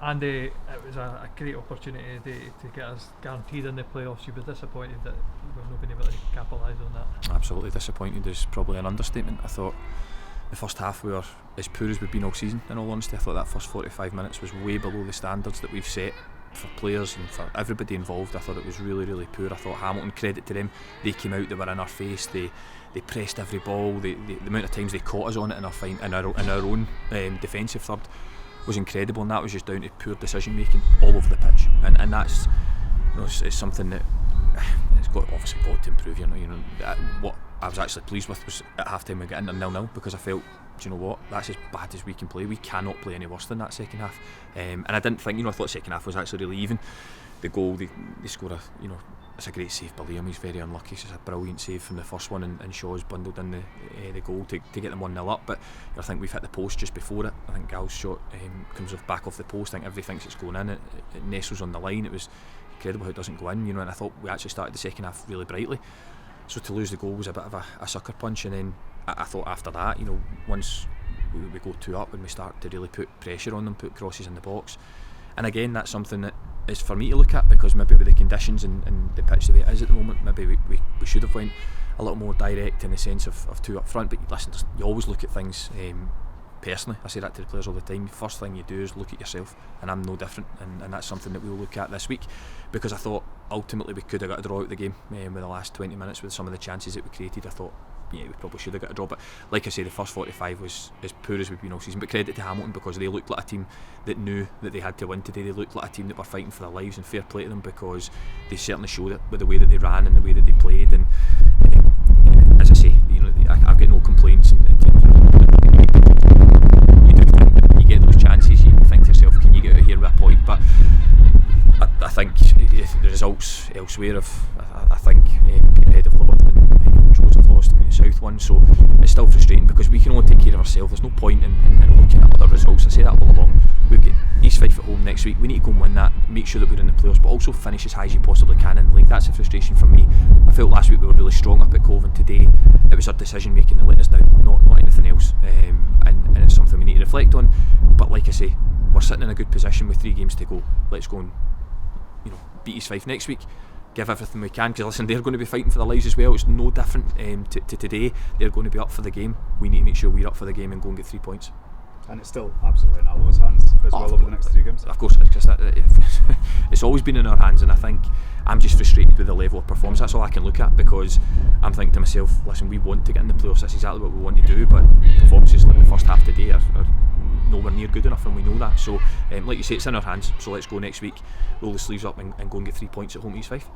and it was a great opportunity to get us guaranteed in the playoffs. You'd be disappointed that we've not been able to capitalise on that. Absolutely disappointed is probably an understatement. I thought the first half we were as poor as we've been all season, in all honesty. I thought that first 45 minutes was way below the standards that we've set for players and for everybody involved. I thought it was really, really poor. I thought Hamilton, credit to them, they came out, they were in our face, they pressed every ball, the amount of times they caught us on it in our own defensive third was incredible, and that was just down to poor decision making all over the pitch, and that's, you know, it's something that it's obviously got to improve. What I was actually pleased with was at half time we got into 0-0, because I felt, do you know what, that's as bad as we can play. We cannot play any worse than that second half, and I didn't think, I thought the second half was actually really even. The goal, they score it's a great save by Liam. He's very unlucky. It's a brilliant save from the first one, and Shaw's bundled in the goal to get them 1-0 up. But I think we've hit the post just before it. I think Gal's shot comes back off the post. I think everybody thinks it's going in. It nestles on the line. It was incredible how it doesn't go in, and I thought we actually started the second half really brightly. So to lose the goal was a bit of a sucker punch, and then I thought after that, once we go 2 up and we start to really put pressure on them, put crosses in the box, and again that's something that is for me to look at, because maybe with the conditions and the pitch the way it is at the moment, maybe we should have went a little more direct in the sense of 2 up front. But listen, you always look at things personally. I say that to the players all the time. First thing you do is look at yourself, and I'm no different, and that's something that we'll look at this week, because I thought ultimately we could have got a draw out of the game with the last 20 minutes with some of the chances that we created. I thought, yeah, we probably should have got a draw, but like I say, the first 45 was as poor as we've been all season. But credit to Hamilton, because they looked like a team that knew that they had to win today. They looked like a team that were fighting for their lives, and fair play to them, because they certainly showed it with the way that they ran and the way that they played. And as I say, I've got no complaints in terms of, you do think that you get those chances, you think to yourself, can you get out of here with a point? But I think the results elsewhere I think ahead of Lord and Joseph lost in the South one, so it's still frustrating, because we can only take care of ourselves. There's no point in looking at other results. I say that all along. We've got East Fife at home next week. We need to go and win that, make sure that we're in the playoffs, but also finish as high as you possibly can in the league. That's a frustration for me. I felt last week we were really strong up at Cove, and today it was our decision making that let us down, not anything else, and it's something we need to reflect on. But like I say, we're sitting in a good position with 3 games to go. Let's go and beat East Fife next week, give everything we can, because listen, they're going to be fighting for their lives as well. It's no different to today. They're going to be up for the game. We need to make sure we're up for the game and go and get 3 points. And it's still absolutely in Alloa's hands as well over the next 3 games. Of course, it's always been in our hands, and I think I'm just frustrated with the level of performance. That's all I can look at, because I'm thinking to myself, listen, we want to get in the playoffs. That's exactly what we want to do, but performances like the first half today are nowhere near good enough, and we know that. So like you say, it's in our hands. So let's go next week, roll the sleeves up and go and get 3 points at home to East Fife.